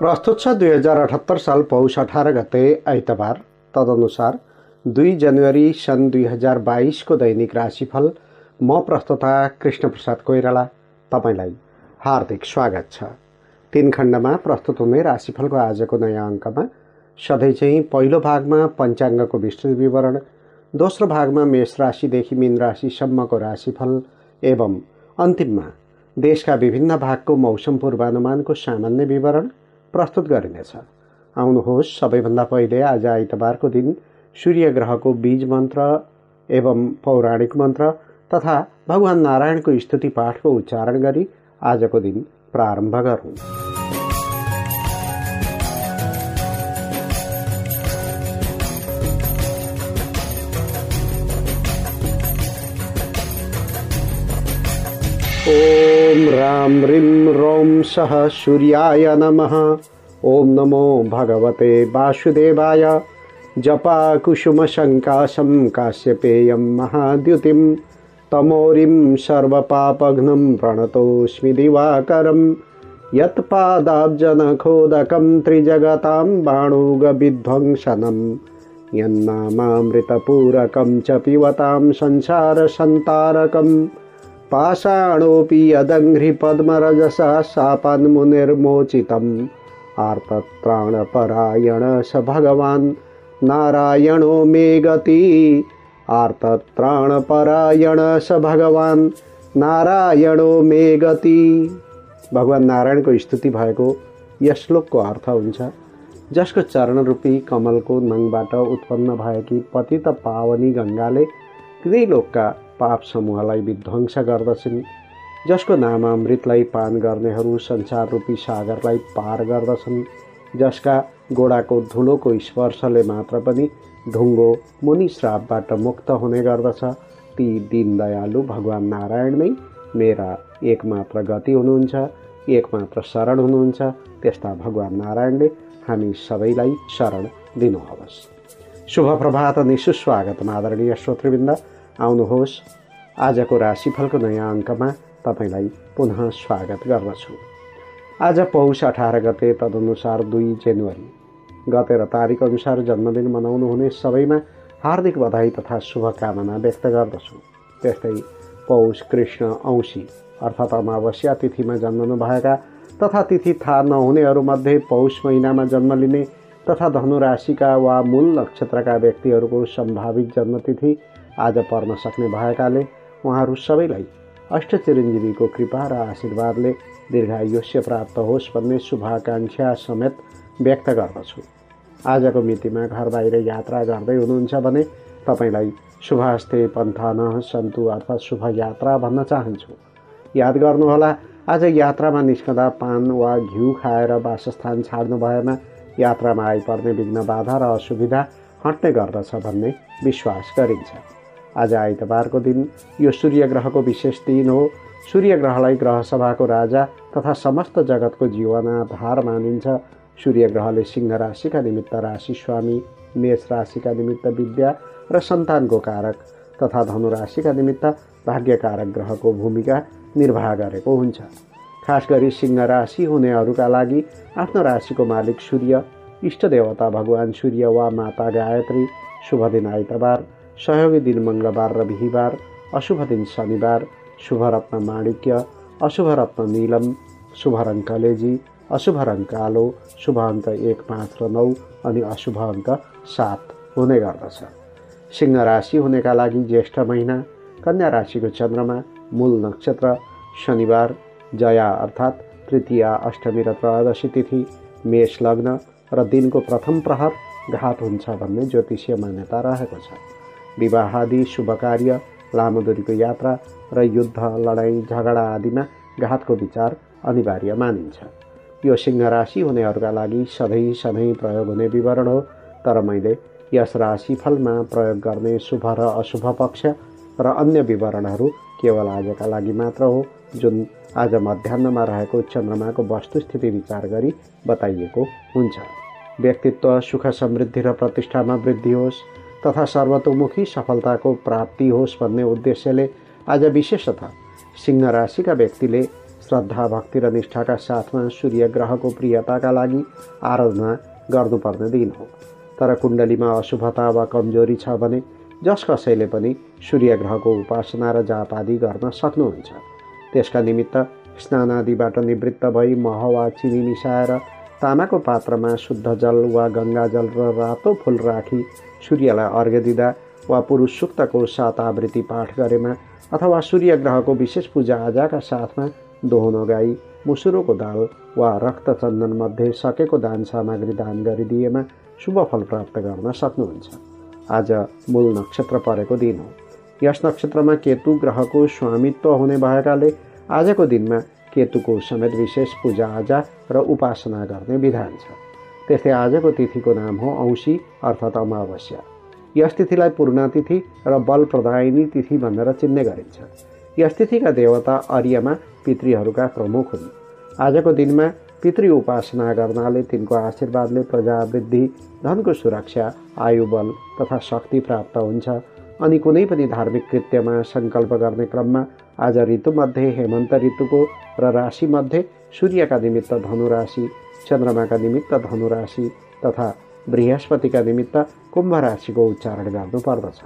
प्रस्तुत छ 2078 साल पौष 18 गते आइतबार। तदनुसार 2 जनवरी सन् 2022 को दैनिक राशिफल। म प्रस्तुता कृष्ण प्रसाद कोइराला तपाईलाई हार्दिक स्वागत छ। 3 खण्डमा प्रस्तुत हुने राशिफलको आजको नयाँ अङ्कमा सधैँ चाहिँ पहिलो भागमा पञ्चाङ्गको विस्तृत विवरण, दोस्रो भागमा मेष राशिदेखि मीन राशिसम्मको राशिफल एवं अन्तिममा देशका विभिन्न भागको मौसम पूर्वानुमानको सामान्य विवरण प्रस्तुत गरिनेछ। आउनुहोस् सबैभन्दा पहिले आज आइतबारको दिन सूर्य ग्रहको बीज मन्त्र एवं पौराणिक मन्त्र तथा भगवान नारायणको स्तुति पाठको उच्चारण गरी आजको दिन प्रारम्भ गरौँ। ओम राम ह्रीं रौं सः सूर्याय नमः। ओम नमो भगवते वासुदेवाय। जपा कुसुम शङ्काशं काश्यपेयं महाद्युतिं तमोरिं सर्वपापघ्नं प्रणतोऽस्मि दिवाकरं। यत्पादाब्जनखोदकं त्रिजगतां बाणोगविध्वंसनं यन्नामामृतपूरकं च पिबतां संसारसन्तारकम्। पाषाणोऽपि यदङ्घ्रिपद्मरजसा शापान्मुनिर्मोचितम्। आर्तत्राणपरायण स भगवान् नारायणो मे गति। आर्तत्राणपरायण स भगवान् नारायणो मे गति। भगवान नारायणको स्तुति भएको यस श्लोकको अर्थ हुन्छ, जसको चरणरूपी कमलको नङबाट उत्पन्न भएकी पतित पावनी गङ्गाले त्रिलोकका पाप समूहलाई विध्वंस गर्दछन्, जसको नाम अमृतलाई पान गर्नेहरू संसार रूपी सागरलाई पार गर्दछन्, जसका गोडाको धुलोको स्पर्शले मात्र पनि ढुङ्गो मुनि श्रापबाट मुक्त हुने गर्दछ। ती दीनदयालु भगवान नारायण नै मेरा एकमात्र गति हुनुहुन्छ, एकमात्र शरण हुनुहुन्छ। त्यस्ता भगवान नारायणले हामी सबैलाई शरण दिनुहोस्। शुभ प्रभात अनि सुस्वागत आदरणीय श्रोतृवृन्द। आउनुहोस् आजको राशिफलको नयाँ अङ्कमा तपाईलाई पुनः स्वागत गर्दछु। आज पौष 18 गते तदनुसार 2 जनवरी गते र तारिक अनुसार जन्मदिन मनाउनु हुने सबैमा हार्दिक बधाई तथा शुभकामना व्यक्त गर्दछु। त्यस्तै पौष कृष्ण औँसी अर्थात् अमावस्या तिथिमा जन्मनुभएका तथा तिथि थाहा नहुनेहरूमध्ये पौष महिनामा जन्म लिने तथा धनु राशिका वा मूल नक्षत्रका व्यक्तिहरूको सम्भावित जन्मतिथि आज पर्न सक्ने भएकाले उहाँहरू सबैलाई अष्टचिरञ्जीवीको कृपा र आशीर्वादले दीर्घायुष्य प्राप्त होस् भन्ने शुभाकाङ्क्षा समेत व्यक्त गर्दछु। आजको मितिमा घर बाहिर यात्रा गर्दै हुनुहुन्छ भने तपाईलाई शुभास्ते पन्थानः सन्तु अर्थात् शुभ यात्रा भन्न चाहन्छु। याद गर्नुहोला, आज यात्रामा निस्कँदा पान वा घिउ खाएर वासस्थान छाड्नु भएमा यात्रामा आइपर्ने विघ्न बाधा र असुविधा हट्ने गर्दछ भन्ने विश्वास गरिन्छ। आज आइतबारको दिन यो सूर्य ग्रहको विशेष दिन हो। सूर्य ग्रहलाई ग्रह सभाको राजा तथा समस्त जगतको जीवनाधार मानिन्छ। सूर्य ग्रहले सिंह राशिका निमित्त राशि स्वामी, मेष राशिका निमित्त विद्या र सन्तानको कारक तथा धनु राशिका निमित्त भाग्यकारक ग्रहको भूमिका निर्वाह गरेको हुन्छ। खास गरी सिंह राशि हुनेहरूका लागि आफ्नो राशिको मालिक सूर्य, इष्ट देवता भगवान सूर्य वा माता गायत्री, शुभ दिन आइतबार, सहयोगी दिन मङ्गलबार र बिहीबार, अशुभ दिन शनिबार, शुभ रत्न माणिक्य, अशुभ रत्न नीलम, शुभ रङ कलेजी, अशुभ रङ कालो, शुभ अङ्क 1, 5 र 9 अनि अशुभ अङ्क 7 हुने गर्दछ। सिंह राशि हुनेका लागि ज्येष्ठ महिना, कन्या राशिको चन्द्रमा, मूल नक्षत्र, शनिबार, जया अर्थात् तृतीया, अष्टमी र त्रयोदशी तिथि, मेष लग्न र दिनको प्रथम प्रहर घात हुन्छ भन्ने ज्योतिषीय मान्यता रहेको छ। विवाह आदि शुभ कार्य, लामो दूरीको यात्रा र युद्ध, लडाईँ, झगडा आदिमा घातको विचार अनिवार्य मानिन्छ। यो सिंह राशि हुनेहरूका लागि सधैँ प्रयोग हुने विवरण हो, तर मैले यस राशिफलमा प्रयोग गर्ने शुभ र अशुभ पक्ष र अन्य विवरणहरू केवल आजका लागि मात्र हो, जुन आज मध्याह्नमा रहेको चन्द्रमाको वस्तुस्थिति विचार गरी बताइएको हुन्छ। व्यक्तित्व, सुख समृद्धि र प्रतिष्ठामा वृद्धि होस् तथा सर्वतोमुखी सफलताको प्राप्ति होस् भन्ने उद्देश्यले आज विशेषतः सिंह राशिका व्यक्तिले श्रद्धा भक्ति र निष्ठाका साथमा सूर्य ग्रहको प्रियताका लागि आराधना गर्नुपर्ने दिन हो। तर कुण्डलीमा अशुभता वा कमजोरी छ भने जस कसैले पनि सूर्य ग्रहको उपासना र जाप आदि गर्न सक्नुहुन्छ। त्यसका निमित्त स्नान आदिबाट निवृत्त भई मह वा चिनी मिसाएर तामाको पात्रमा शुद्ध जल वा गङ्गाजल र रातो फुल राखी सूर्यलाई अर्घ्य दिँदा वा पुरुष सूक्तको 7 आवृत्ति पाठ गरेमा अथवा सूर्य ग्रहको विशेष पूजाआजाका साथमा दोहोनो गाई, मुसुरोको दाल वा रक्तचन्दन मध्ये सकेको दान सामग्री दान गरिदिएमा शुभ फल प्राप्त गर्न सक्नुहुन्छ। आज मूल नक्षत्र परेको दिन हो। यस नक्षत्रमा केतु ग्रहको स्वामित्व हुने भएकाले आजको दिनमा केतुको समेत विशेष पूजाआजा र उपासना गर्ने विधान छ। त्यस्तै आजको तिथिको नाम हो औँसी अर्थात् अमावस्या। यस तिथिलाई पूर्ण तिथि र बल प्रदायिनी तिथि भनेर चिन्ने गरिन्छ। यस तिथिका देवता अर्यमा पितृहरूका प्रमुख हुन्। आजको दिनमा पितृ उपासना गर्नाले तिनको आशीर्वादले प्रजावृद्धि, धनको सुरक्षा, आयुबल तथा शक्ति प्राप्त हुन्छ। अनि कुनै पनि धार्मिक कृत्यमा सङ्कल्प गर्ने क्रममा आज ऋतुमध्ये हेमन्त ऋतुको र राशिमध्ये सूर्यका निमित्त धनुराशि, चन्द्रमाका निमित्त धनुराशि तथा बृहस्पतिका निमित्त कुम्भ राशिको उच्चारण गर्नुपर्दछ।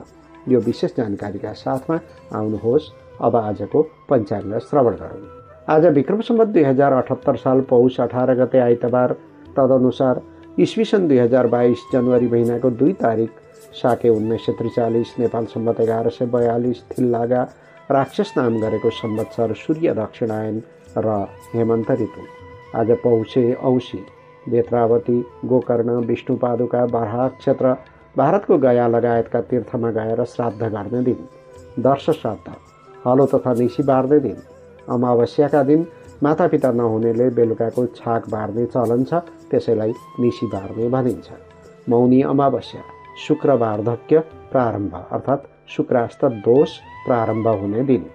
यो विशेष जानकारीका साथमा आउनुहोस् अब आजको पञ्चाङ्ग श्रवण गरौँ। आज विक्रम सम्वत 2078 साल पौष 18 गते आइतबार, तदनुसार इस्वीसन 2022 जनवरी महीनाको 2 तारिक साके 1943 नेपाल सम्वत 1142 थिल्लागा राक्षस नाम गरेको संवत्सर सूर्य दक्षिणायन र हेमन्त ऋतु। आज पौषे औँसी, बेत्रावती, गोकर्ण, विष्णुपादुका, बराहक्षेत्र, भारतको गया लगायतका तीर्थमा गएर श्राद्ध गर्ने दिन, दर्श श्राद्ध, हलो तथा निसी बार्ने दिन। अमावस्याका दिन मातापिता नहुनेले बेलुकाको छाक बार्ने चलन छ, त्यसैलाई निसी बार्ने भनिन्छ। मौनी अमावस्या, शुक्र वार्धक्य प्रारम्भ अर्थात् शुक्रास्त दोष प्रारम्भ हुने दिन।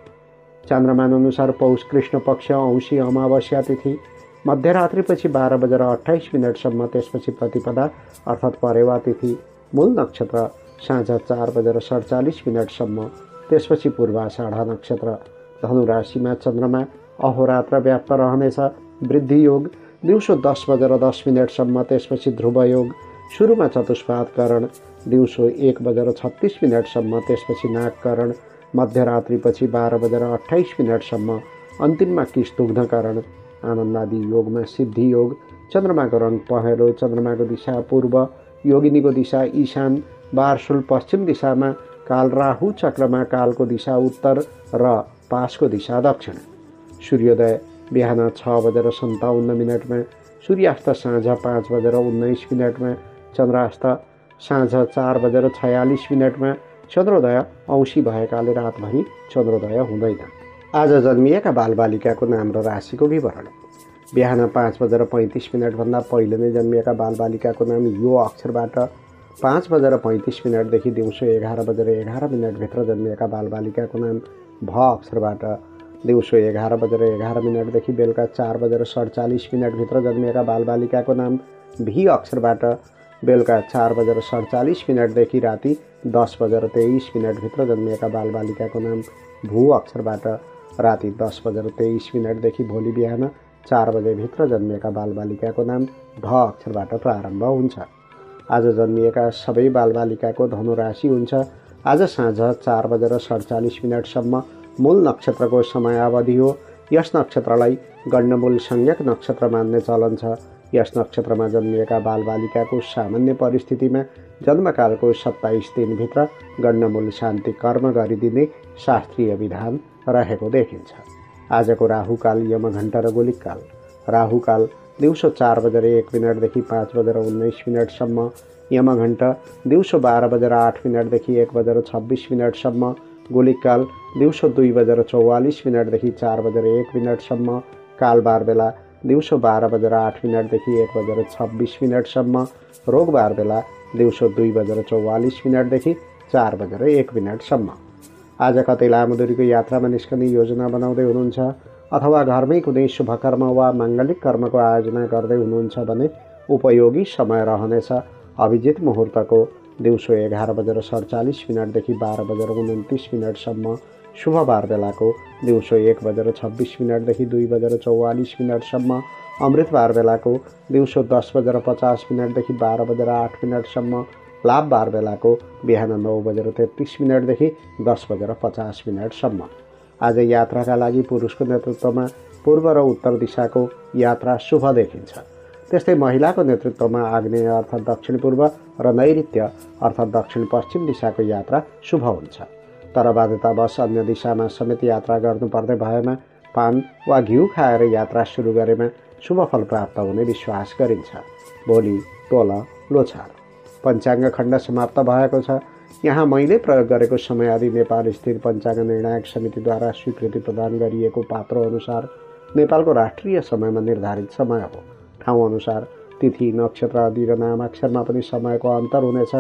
चन्द्रमान अनुसार पौष कृष्ण पक्ष औँसी अमावस्या तिथि मध्यरात्रिपछि 12:28 त्यसपछि प्रतिपदा अर्थात् परेवा तिथि। मूल नक्षत्र साँझ 4:47 त्यसपछि पूर्वाषाढा नक्षत्र। धनु राशिमा चन्द्रमा अहोरात्र व्याप्त रहनेछ। वृद्धि योग दिउँसो 10:10 त्यसपछि ध्रुव योग। सुरुमा चतुष्पाद करण दिउँसो 1:36 त्यसपछि नागकरण। मध्यरात्रिपछि 12:28 अन्तिममा किशदुग्धकरण। आनन्दादि योगमा सिद्धि योग। चन्द्रमाको रङ पहेँलो, चन्द्रमाको दिशा पूर्व, योगिनीको दिशा ईशान, बारसुल पश्चिम दिशामा, काल राहु चक्रमा कालको दिशा उत्तर र पासको दिशा दक्षिण। सूर्योदय बिहान 6:57 सूर्यास्त साँझ 5:19 चन्द्रास्त साँझ 4:46 चन्द्रोदय औँसी भएकाले रातभरि चन्द्रोदय हुँदैन। आज जन्मिएका बालबालिकाको नाम र राशिको विवरण। बिहान 5:35 भन्दा पहिले नै जन्मिएका बालबालिकाको नाम यो अक्षरबाट, 5:35 देखि दिउँसो 11:11 भित्र जन्मिएका बालबालिकाको नाम भ अक्षरबाट, दिउँसो 11:11 देखि बेलुका 4:47 भित्र जन्मिएका बालबालिकाको नाम भी अक्षरबाट, बेलुका 4:47 देखि राति 10:23 भित्र जन्मिएका बालबालिकाको नाम भू अक्षरबाट, राति 10:23 देखि भोलि बिहान 4 बजेभित्र जन्मिएका बालबालिकाको नाम ढ अक्षरबाट प्रारम्भ हुन्छ। आज जन्मिएका सबै बालबालिकाको धनुराशि हुन्छ। आज साँझ 4:47 मूल नक्षत्रको समयावधि हो। यस नक्षत्रलाई गण्डमूल संज्ञक नक्षत्र मान्ने चलन छ। यस नक्षत्रमा जन्मिएका बालबालिकाको सामान्य परिस्थितिमा जन्मकालको 27 दिनभित्र गण्डमूल शान्ति कर्म गरिदिने शास्त्रीय विधान रहेको देखिन्छ। आजको राहुकाल, यमघण्टा र गोलिकाल। राहुकाल दिउँसो 4:01 देखि 5:19 यमघण्टा दिउँसो 12:08 देखि 1:26 गोलिकाल दिउँसो 2:44 देखि 4:01 कालबार बेला दिउँसो 12:08 देखि 1:26 रोगबार बेला दिउँसो 2:44 देखि 4:01 आज कतै लामो दूरीको यात्रामा निस्कने योजना बनाउँदै हुनुहुन्छ अथवा घरमै कुनै शुभकर्म वा माङ्गलिक कर्मको आयोजना गर्दै हुनुहुन्छ भने उपयोगी समय रहनेछ। अभिजित मुहुर्तको दिउँसो 11:47 देखि 12:29 शुभ बार बेलाको दिउँसो 1:26 देखि 2:44 अमृत बार बेलाको दिउँसो 10:50 देखि 12:08 लाभ बार बेलाको बिहान 9:33 देखि 10:50 आज यात्राका लागि पुरुषको नेतृत्वमा पूर्व र उत्तर दिशाको यात्रा शुभ देखिन्छ। त्यस्तै महिलाको नेतृत्वमा आग्नेय अर्थात् दक्षिण पूर्व र नैऋत्य अर्थात् दक्षिण पश्चिम दिशाको यात्रा शुभ हुन्छ। तर बाध्यतावश अन्य दिशामा समेत यात्रा गर्नुपर्ने भएमा पान वा घिउ खाएर यात्रा सुरु गरेमा शुभ फल प्राप्त हुने विश्वास गरिन्छ। भोलि तोल लोछार। पञ्चाङ्ग खण्ड समाप्त भएको छ। यहाँ मैले प्रयोग गरेको समय आदि नेपाल स्थित पञ्चाङ्ग निर्णायक समितिद्वारा स्वीकृति प्रदान गरिएको पात्रो अनुसार नेपालको राष्ट्रिय समयमा निर्धारित समय हो। ठाउँ अनुसार तिथि नक्षत्र आदि र नामाक्षरमा पनि समयको अन्तर हुनेछ।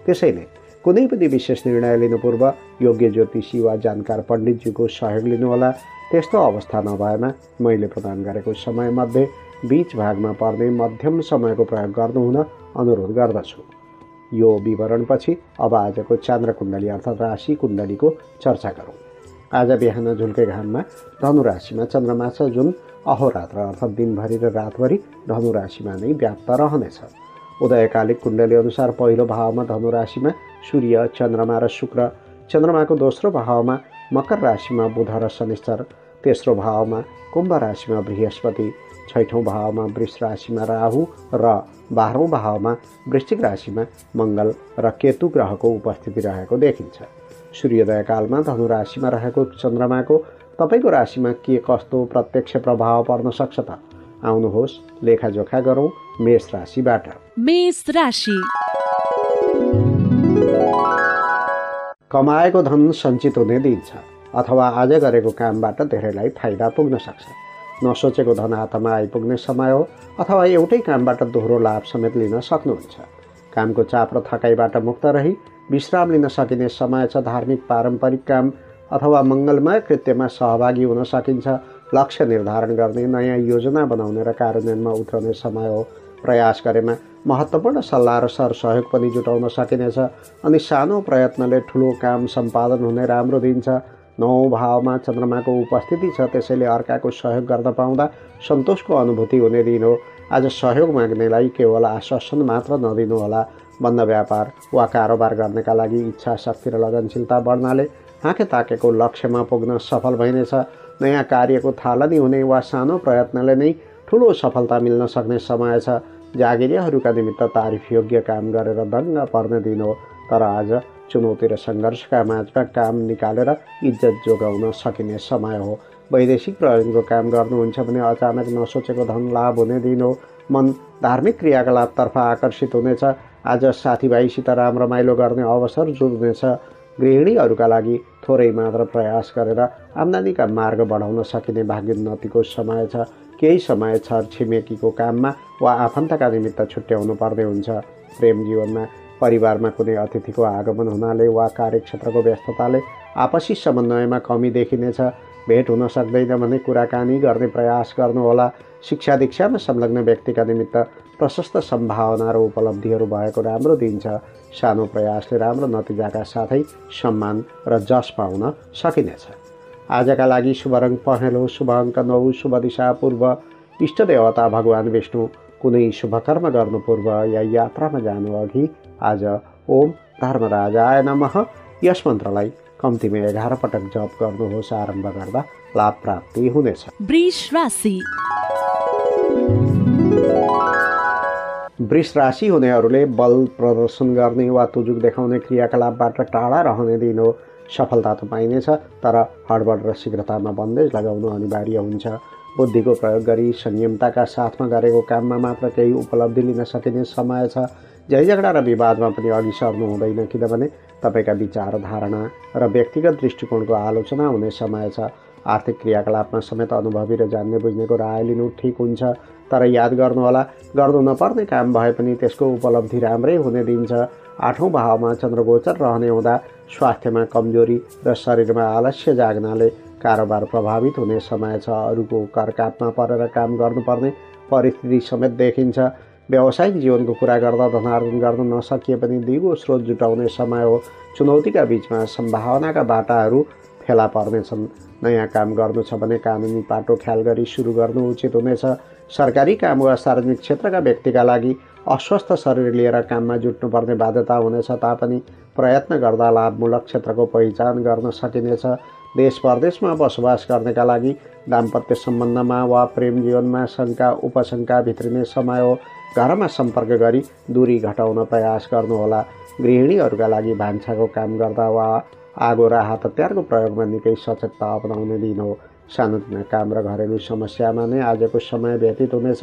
त्यसैले कुनै पनि विशेष निर्णय लिनु पूर्व योग्य ज्योतिषी वा जानकार पण्डितजीको सहयोग लिनुहोला। त्यस्तो अवस्था नभएमा मैले प्रदान गरेको समयमध्ये बीच भागमा पर्ने मध्यम समयको प्रयोग गर्नुहुन अनुरोध गर्दछु। यो विवरणपछि अब आजको चान्द्र कुण्डली अर्थात् राशि कुण्डलीको चर्चा गरौँ। आज बिहान झुल्के घाममा धनु राशिमा चन्द्रमा छ, जुन अहोरात्र अर्थात् दिनभरि र रातभरि धनु राशिमा नै व्याप्त रहनेछ। उदयकालिक कुण्डली अनुसार पहिलो भावमा धनु राशिमा सूर्य, चन्द्रमा र शुक्र, चन्द्रमाको दोस्रो भावमा मकर राशिमा बुध र शनिश्चर, तेस्रो भावमा कुम्भ राशिमा बृहस्पति, छैठौँ भावमा वृष राशिमा राहु र 12औं भावमा वृश्चिक राशिमा मङ्गल र केतु ग्रहको उपस्थिति रहेको देखिन्छ। सूर्योदय कालमा धनु राशिमा रहेको चन्द्रमाको तपाईको राशिमा के कस्तो प्रत्यक्ष प्रभाव पर्न सक्छ त? आउनुहोस् लेखाजोखा गरौँ मेष राशिबाट। मेष राशि। कमाएको धन सञ्चित हुने दिन छ अथवा आज गरेको कामबाट धेरैलाई फाइदा पुग्न सक्छ। नसोचेको धन हातमा आइपुग्ने समय हो अथवा एउटै कामबाट दोहोरो लाभ समेत लिन सक्नुहुन्छ। कामको चाप र थकाइबाट मुक्त रही विश्राम लिन सकिने समय छ। धार्मिक पारम्परिक काम अथवा मङ्गलमय कृत्यमा सहभागी हुन सकिन्छ। लक्ष्य निर्धारण गर्ने, नयाँ योजना बनाउने र कार्यान्वयनमा उत्रने समय हो। प्रयास गरेमा महत्त्वपूर्ण सल्लाह र सरसहयोग पनि जुटाउन सकिनेछ अनि सानो प्रयत्नले ठुलो काम सम्पादन हुने राम्रो दिन छ। 9औं भावमा चन्द्रमाको उपस्थिति छ, त्यसैले अर्काको सहयोग गर्न पाउँदा सन्तोषको अनुभूति हुने दिन हो। आज सहयोग माग्नेलाई केवल आश्वासन मात्र नदिनुहोला। बन्द व्यापार वा कारोबार गर्नका लागि इच्छा शक्ति र लगनशीलता बढ्नाले आँखे ताकेको लक्ष्यमा पुग्न सफल भइनेछ। नयाँ कार्यको थालनी हुने वा सानो प्रयत्नले नै ठुलो सफलता मिल्न सक्ने समय छ। जागिरियाहरूका निमित्त तारिफ योग्य काम गरेर दङ्ग पर्ने दिन हो। तर आज चुनौती र सङ्घर्षका माझमा काम निकालेर इज्जत जोगाउन सकिने समय हो। वैदेशिक प्रयोजनको काम गर्नुहुन्छ भने अचानक नसोचेको धन लाभ हुने दिन हो। मन धार्मिक क्रियाकलापतर्फ आकर्षित हुनेछ। आज साथीभाइसित राम रमाइलो गर्ने अवसर जुर्नेछ। गृहिणीहरूका लागि थोरै मात्र प्रयास गरेर आम्दानीका मार्ग बढाउन सकिने भाग्योन्नतिको समय छ। केही समय छर छिमेकीको काममा वा आफन्तका निमित्त छुट्याउनु पर्ने हुन्छ। प्रेम जीवनमा परिवारमा कुनै अतिथिको आगमन हुनाले वा कार्यक्षेत्रको व्यस्तताले आपसी समन्वयमा कमी देखिनेछ। भेट हुन सक्दैन भने कुराकानी गर्ने प्रयास गर्नुहोला। शिक्षा दीक्षामा संलग्न व्यक्तिका निमित्त प्रशस्त सम्भावना र उपलब्धिहरू भएको राम्रो दिन छ। सानो प्रयासले राम्रो नतिजाका साथै सम्मान र जस पाउन सकिनेछ। आजका लागि शुभ रङ पहेँलो, शुभ अङ्क 9, शुभ दिशा पूर्व। इष्ट देवता भगवान विष्णु। कुनै शुभ कर्म गर्नु पूर्व या यात्रामा जानु अघि आज ओम धर्मराजाय नमः यस मन्त्रलाई कम्तीमा 11 पटक जप गर्नुहोस्। आरम्भ गर्दा लाभ प्राप्ति हुनेछ। वृष राशि। वृष राशि हुनेहरूले बल प्रदर्शन गर्ने वा तुजुक देखाउने क्रियाकलापबाट टाढा रहने दिन हो। सफलता त पाइनेछ, तर हडबड र शीघ्रतामा बन्देज लगाउनु अनिवार्य हुन्छ। बुद्धिको प्रयोग गरी संयमताका साथमा गरेको काममा मात्र केही उपलब्धि लिन सकिने समय छ। झैझगडा र विवादमा पनि अघि सर्नु हुँदैन, किनभने तपाईँका विचार, धारणा र व्यक्तिगत दृष्टिकोणको आलोचना हुने समय छ। आर्थिक क्रियाकलापमा समेत अनुभवी र जान्ने बुझ्नेको राय लिनु ठिक हुन्छ। तर याद गर्नुहोला, गर्नु नपर्ने काम भए पनि त्यसको उपलब्धि राम्रै हुने दिन छ। 8औं भावमा चन्द्रगोचर रहने हुँदा स्वास्थ्यमा कमजोरी र शरीरमा आलस्य जाग्नाले कारोबार प्रभावित हुने समय छ। अरूको करकापमा परेर काम गर्नुपर्ने परिस्थिति समेत देखिन्छ। व्यावसायिक जीवनको कुरा गर्दा धनार्जन गर्न नसकिए पनि दिगो स्रोत जुटाउने समय हो। चुनौतीका बीचमा सम्भावनाका बाटाहरू फेला पर्नेछन्। नयाँ काम गर्नु छ भने कानुनी पाटो ख्याल गरी सुरु गर्नु उचित हुनेछ। सरकारी काम वा सार्वजनिक क्षेत्रका व्यक्तिका लागि अस्वस्थ शरीर लिएर काममा जुट्नुपर्ने बाध्यता हुनेछ तापनि प्रयत्न गर्दा लाभमूलक क्षेत्रको पहिचान गर्न सकिनेछ। देश परदेशमा बसोबास गर्नेका लागि दाम्पत्य सम्बन्धमा वा प्रेम जीवनमा शङ्का उपशङ्का भित्रिने समय हो। घरमा सम्पर्क गरी दूरी घटाउन प्रयास गर्नुहोला। गृहिणीहरूका लागि भान्साको काम गर्दा वा आगो र हात हतियारको प्रयोगमा निकै सचेतता अपनाउने दिन हो। सानोतिनो काम र घरेलु समस्यामा नै आजको समय व्यतीत हुनेछ।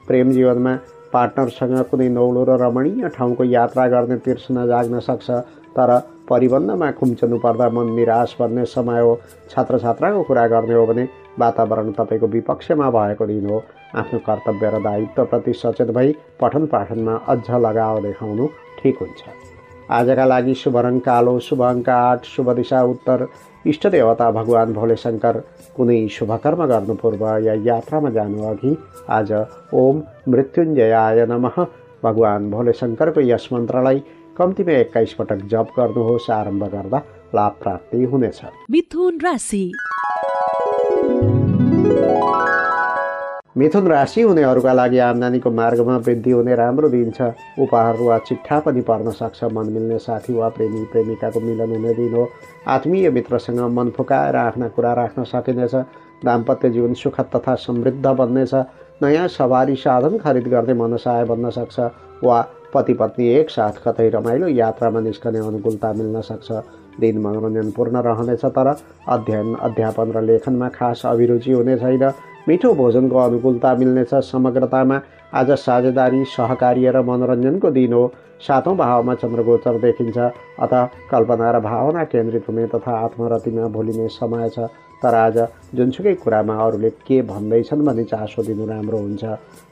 प्रेम जीवनमा पार्टनरसँग कुनै नौलो र रमणीय ठाउँको यात्रा गर्ने तृष्णा जाग्न सक्छ, तर परिबन्धमा खुम्चनु पर्दा मन निराश बन्ने समय हो। छात्र छात्राको कुरा गर्ने हो भने वातावरण तपाईँको विपक्षमा भएको दिन हो। आफ्नो कर्तव्य र दायित्वप्रति सचेत भई पठन पाठनमा अझ लगाव देखाउनु ठिक हुन्छ। आजका लागि शुभ रङ कालो, शुभ अङ्क 8, शुभ दिशा उत्तर, इष्ट देवता भगवान भोले शङ्कर। कुनै शुभ कर्म गर्नु पूर्व या यात्रामा जानु अघि आज ओम मृत्युञ्जयाय नमः भगवान भोले शङ्करको यस मन्त्रलाई कम्तीमा 21 पटक जप गर्नुहोस्। आरम्भ गर्दा लाभ प्राप्ति हुनेछ। मिथुन राशि। मिथुन राशि हुनेहरूका लागि आम्दानीको मार्गमा वृद्धि हुने राम्रो दिन छ। उपहार वा चिट्ठा पनि पर्न सक्छ। मन मिल्ने साथी वा प्रेमी प्रेमिकाको मिलन हुने दिन हो। आत्मीय मित्रसँग मन फुकाएर आफ्ना कुरा राख्न सकिनेछ। दाम्पत्य जीवन सुखद तथा समृद्ध बन्नेछ। नयाँ सवारी साधन खरिद गर्ने मनसाय बन्न सक्छ वा पति पत्नी एकसाथ कतै रमाइलो यात्रामा निस्कने अनुकूलता मिल्न सक्छ। दिन मनोरञ्जनपूर्ण रहनेछ, तर अध्ययन अध्यापन र लेखनमा खास अभिरुचि हुने छैन। मिठो भोजनको अनुकूलता मिल्नेछ। समग्रतामा आज साझेदारी, सहकार्य र मनोरञ्जनको दिन हो। 7औं भावमा चन्द्रगोचर देखिन्छ, अतः कल्पना र भावना केन्द्रित हुने तथा आत्मरतिमा भुलिने समय छ। तर आज जुनसुकै कुरामा अरूले के भन्दैछन् भनी चासो दिनु राम्रो हुन्छ।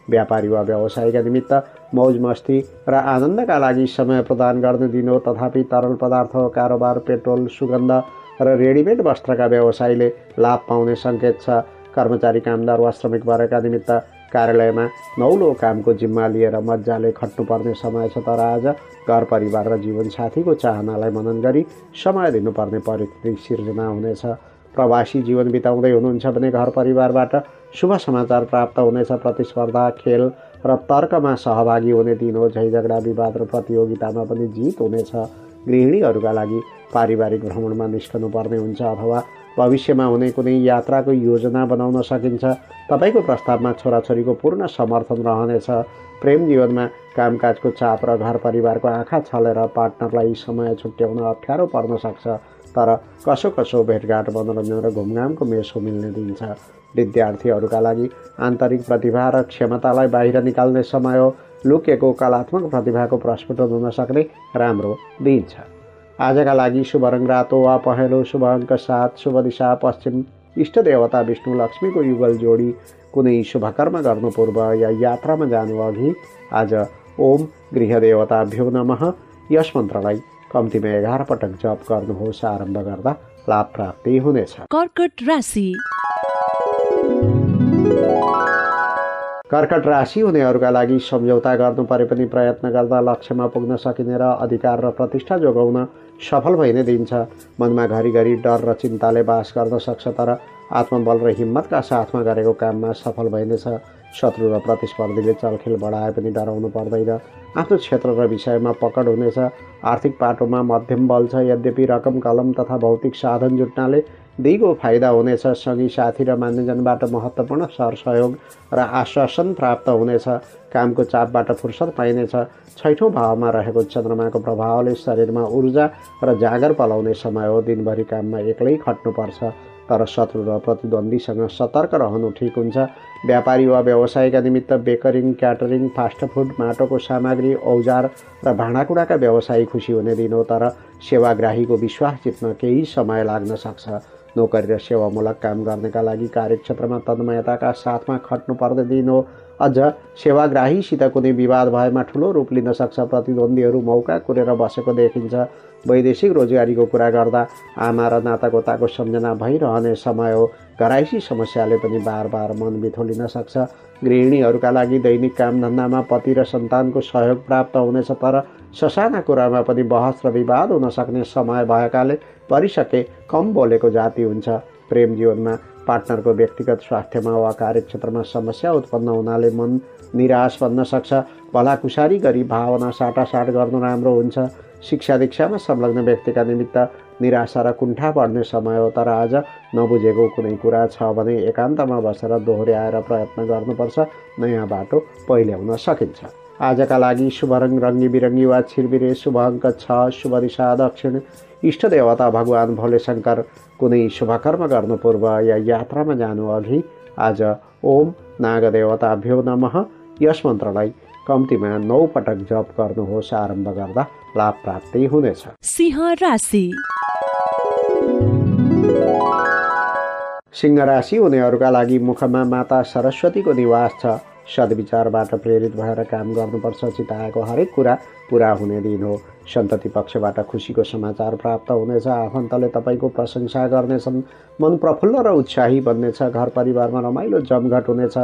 व्यापारी वा व्यवसायका निमित्त मौज मस्ती र आनन्दका लागि समय प्रदान गर्ने दिन हो। तथापि तरल पदार्थ कारोबार, पेट्रोल, सुगन्ध र रेडिमेड वस्त्रका व्यवसायीले लाभ पाउने सङ्केत छ। कर्मचारी, कामदार वा श्रमिक वर्गका निमित्त कार्यालयमा नौलो कामको जिम्मा लिएर मजाले खट्नुपर्ने समय छ। तर आज घर परिवार र जीवनसाथीको चाहनालाई मनन गरी समय दिनुपर्ने परिस्थिति सिर्जना हुनेछ। प्रवासी जीवन बिताउँदै हुनुहुन्छ भने घर परिवारबाट शुभ समाचार प्राप्त हुनेछ। प्रतिस्पर्धा, खेल र तर्कमा सहभागी हुने दिन हो। झैझगडा, विवाद र प्रतियोगितामा पनि जित हुनेछ। गृहिणीहरूका लागि पारिवारिक भ्रमणमा निस्कनु पर्ने हुन्छ अथवा भविष्यमा हुने कुनै यात्राको योजना बनाउन सकिन्छ। तपाईँको प्रस्तावमा छोराछोरीको पूर्ण समर्थन रहनेछ। प्रेम जीवनमा कामकाजको चाप र घर परिवारको आँखा छलेर पार्टनरलाई समय छुट्याउन अप्ठ्यारो पर्न सक्छ, तर कसो कसो भेटघाट, मनोरञ्जन र घुमघामको मेसो मिल्ने दिन छ। विद्यार्थीहरूका लागि आन्तरिक प्रतिभा र क्षमतालाई बाहिर निकाल्ने समय हो। लुकेको कलात्मक प्रतिभाको प्रस्फुटन हुन सक्ने राम्रो दिन छ। आजका लागि शुभ रङ रातो वा पहेँलो, शुभ अङ्क 7, शुभ दिशा पश्चिम, इष्ट देवता विष्णु लक्ष्मीको युगल जोडी। कुनै शुभ कर्म गर्नु पूर्व या यात्रामा जानु अघि आज ओम गृह देवताभ्यो नमः यस मन्त्रलाई कम्तीमा 11 पटक जप गर्नुहोस्। आरम्भ गर्दा लाभ प्राप्ति हुनेछ। कर्कट राशि। कर्कट राशि हुनेहरूका लागि सम्झौता गर्नु परे पनि प्रयत्न गर्दा लक्ष्यमा पुग्न सकिने र अधिकार र प्रतिष्ठा जोगाउन सफल भइने दिन छ। मनमा घरिघरि डर र चिन्ताले बास गर्न सक्छ, तर आत्मबल र हिम्मतका साथमा गरेको काममा सफल भइनेछ। शत्रु र प्रतिस्पर्धीले चलखेल बढाए पनि डराउनु पर्दैन। आफ्नो क्षेत्र र विषयमा पकड हुनेछ। आर्थिक पाटोमा मध्यम बल छ, यद्यपि रकम, कलम तथा भौतिक साधन जुट्नाले दिगो फाइदा हुनेछ। सँगी साथी र मान्यजनबाट महत्त्वपूर्ण सरसहयोग र आश्वासन प्राप्त हुनेछ। कामको चापबाट फुर्सद पाइनेछ। 6औं भावमा रहेको चन्द्रमाको प्रभावले शरीरमा ऊर्जा र जागर पलाउने समय हो। दिनभरि काममा एक्लै खट्नुपर्छ, तर शत्रु र प्रतिद्वन्द्वीसँग सतर्क रहनु ठिक हुन्छ। व्यापारी वा व्यवसायका निमित्त बेकरिङ, क्याटरिङ, फास्टफुड, माटोको सामग्री, औजार र भाँडाकुँडाका व्यवसायी खुसी हुने दिन हो, तर सेवाग्राहीको विश्वास जित्न केही समय लाग्न सक्छ। नोकरी र सेवामूलक काम गर्नेका लागि कार्यक्षेत्रमा तन्मयताका साथमा खट्नुपर्ने दिन हो। अझ सेवाग्राहीसित कुनै विवाद भएमा ठुलो रूप लिन सक्छ। प्रतिद्वन्द्वीहरू मौका कुरेर बसेको देखिन्छ। वैदेशिक रोजगारीको कुरा गर्दा आमा र नातागोताको सम्झना भइरहने समय हो। घराइसी समस्याले पनि बार बार मन बिथोलिन सक्छ। गृहिणीहरूका लागि दैनिक कामधन्दामा पति र सन्तानको सहयोग प्राप्त हुनेछ, तर ससाना कुरामा पनि बहस र विवाद हुन सक्ने समय भएकाले परिसके कम बोलेको जाति हुन्छ। प्रेम जीवनमा पार्टनरको व्यक्तिगत स्वास्थ्यमा वा कार्यक्षेत्रमा समस्या उत्पन्न हुनाले मन निराश बन्न सक्छ। भलाकुसारी गरी भावना साटासाट गर्नु राम्रो हुन्छ। शिक्षा दीक्षामा संलग्न व्यक्तिका निमित्त निराशा र कुण्ठा बढ्ने समय हो। तर आज नबुझेको कुनै कुरा छ भने एकान्तमा बसेर दोहोर्याएर प्रयत्न गर्नुपर्छ। नयाँ बाटो पहिल्याउन सकिन्छ। आजका लागि शुभ रङ रङ्गी बिरङ्गी वा छिरबिरे, शुभ अङ्क 6, शुभ दिशा दक्षिण, इष्ट देवता भगवान भोले शङ्कर। कुनै शुभकर्म गर्नु पूर्व या यात्रामा जानु अघि आज ओम नागदेवताभ्यो नमः यस मन्त्रलाई कम्तीमा 9 पटक जप गर्नुहोस्। आरम्भ गर्दा लाभ प्राप्ति हुनेछ। सिंह राशि। सिंह राशि हुनेहरूका लागि मुखमा माता सरस्वतीको निवास छ। सद्विचारबाट प्रेरित भएर काम गर्नुपर्छ। चिताएको हरेक कुरा पुरा हुने दिन हो। सन्तति पक्षबाट खुसीको समाचार प्राप्त हुनेछ। आफन्तले तपाईँको प्रशंसा गर्नेछन्। मन प्रफुल्ल र उत्साही बन्नेछ। घर परिवारमा रमाइलो जमघट हुनेछ।